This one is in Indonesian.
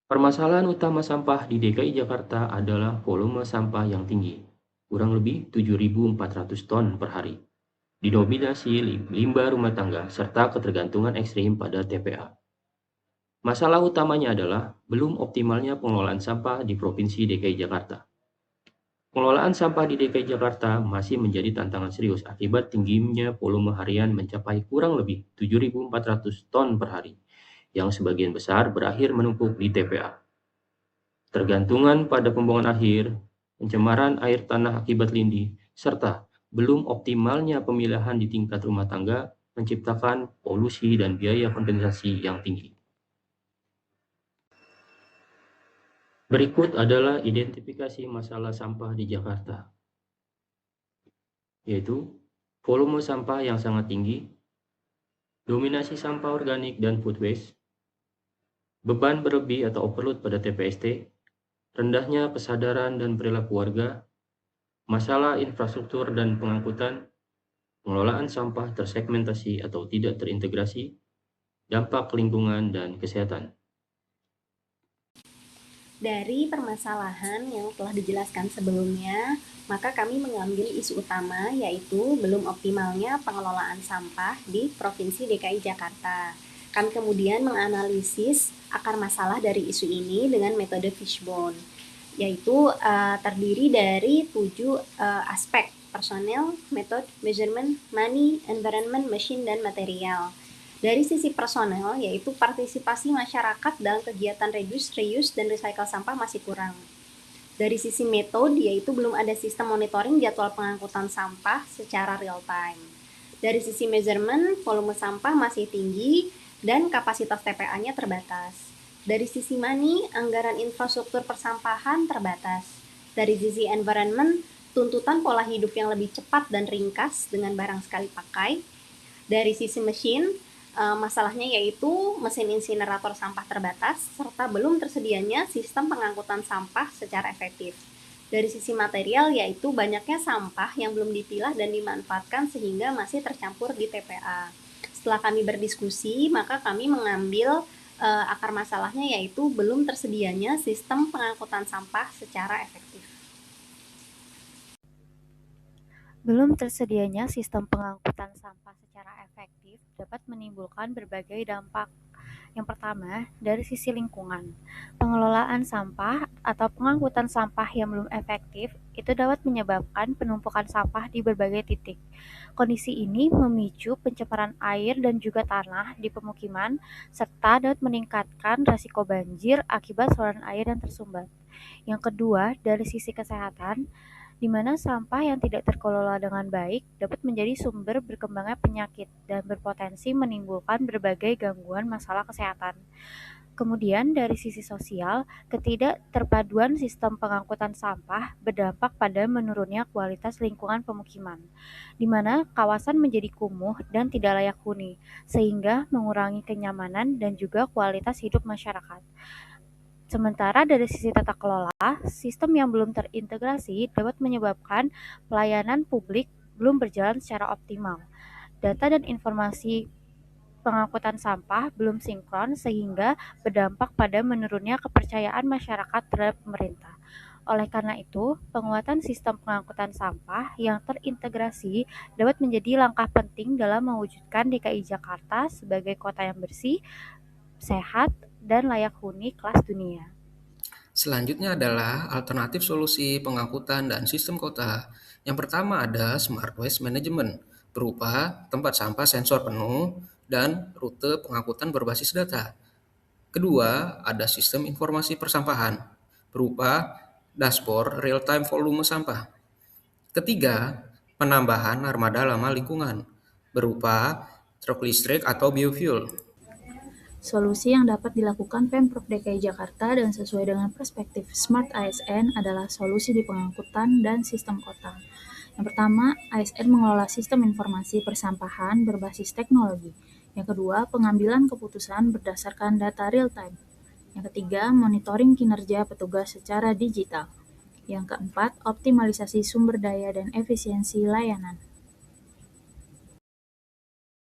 Permasalahan utama sampah di DKI Jakarta adalah volume sampah yang tinggi, kurang lebih 7.400 ton per hari, didominasi limbah rumah tangga serta ketergantungan ekstrim pada TPA. Masalah utamanya adalah belum optimalnya pengelolaan sampah di Provinsi DKI Jakarta. Pengelolaan sampah di DKI Jakarta masih menjadi tantangan serius akibat tingginya volume harian mencapai kurang lebih 7.400 ton per hari, yang sebagian besar berakhir menumpuk di TPA. Tergantungan pada pembuangan akhir, pencemaran air tanah akibat lindi, serta belum optimalnya pemilahan di tingkat rumah tangga menciptakan polusi dan biaya kompensasi yang tinggi. Berikut adalah identifikasi masalah sampah di Jakarta, yaitu volume sampah yang sangat tinggi, dominasi sampah organik dan food waste, beban berlebih atau overload pada TPST, rendahnya kesadaran dan perilaku warga, masalah infrastruktur dan pengangkutan, pengelolaan sampah tersegmentasi atau tidak terintegrasi, dampak lingkungan dan kesehatan. Dari permasalahan yang telah dijelaskan sebelumnya, maka kami mengambil isu utama yaitu belum optimalnya pengelolaan sampah di Provinsi DKI Jakarta. Kami kemudian menganalisis akar masalah dari isu ini dengan metode fishbone, yaitu terdiri dari 7 aspek: personel, method, measurement, money, environment, machine, dan material. Dari sisi personel, yaitu partisipasi masyarakat dalam kegiatan reduce, reuse, dan recycle sampah masih kurang. Dari sisi metode, yaitu belum ada sistem monitoring jadwal pengangkutan sampah secara real time. Dari sisi measurement, volume sampah masih tinggi dan kapasitas TPA-nya terbatas. Dari sisi money, anggaran infrastruktur persampahan terbatas. Dari sisi environment, tuntutan pola hidup yang lebih cepat dan ringkas dengan barang sekali pakai. Dari sisi mesin, masalahnya yaitu mesin insinerator sampah terbatas serta belum tersedianya sistem pengangkutan sampah secara efektif. Dari sisi material yaitu banyaknya sampah yang belum dipilah dan dimanfaatkan sehingga masih tercampur di TPA. Setelah kami berdiskusi, maka kami mengambil akar masalahnya yaitu belum tersedianya sistem pengangkutan sampah secara efektif. Belum tersedianya sistem pengangkutan sampah secara efektif dapat menimbulkan berbagai dampak. Yang pertama, dari sisi lingkungan. Pengelolaan sampah atau pengangkutan sampah yang belum efektif itu dapat menyebabkan penumpukan sampah di berbagai titik. Kondisi ini memicu pencemaran air dan juga tanah di pemukiman, serta dapat meningkatkan risiko banjir akibat saluran air yang tersumbat. Yang kedua, dari sisi kesehatan, di mana sampah yang tidak terkelola dengan baik dapat menjadi sumber berkembangnya penyakit dan berpotensi menimbulkan berbagai gangguan masalah kesehatan. Kemudian dari sisi sosial, ketidakterpaduan sistem pengangkutan sampah berdampak pada menurunnya kualitas lingkungan pemukiman, di mana kawasan menjadi kumuh dan tidak layak huni, sehingga mengurangi kenyamanan dan juga kualitas hidup masyarakat. Sementara dari sisi tata kelola, sistem yang belum terintegrasi dapat menyebabkan pelayanan publik belum berjalan secara optimal. Data dan informasi pengangkutan sampah belum sinkron sehingga berdampak pada menurunnya kepercayaan masyarakat terhadap pemerintah. Oleh karena itu, penguatan sistem pengangkutan sampah yang terintegrasi dapat menjadi langkah penting dalam mewujudkan DKI Jakarta sebagai kota yang bersih, sehat, dan layak huni kelas dunia. Selanjutnya adalah alternatif solusi pengangkutan dan sistem kota. Yang pertama ada Smart Waste Management, berupa tempat sampah sensor penuh dan rute pengangkutan berbasis data. Kedua, ada sistem informasi persampahan, berupa dashboard real-time volume sampah. Ketiga, penambahan armada ramah lingkungan, berupa truk listrik atau biofuel. Solusi yang dapat dilakukan Pemprov DKI Jakarta dan sesuai dengan perspektif Smart ASN adalah solusi di pengangkutan dan sistem kota. Yang pertama, ASN mengelola sistem informasi persampahan berbasis teknologi. Yang kedua, pengambilan keputusan berdasarkan data real-time. Yang ketiga, monitoring kinerja petugas secara digital. Yang keempat, optimalisasi sumber daya dan efisiensi layanan.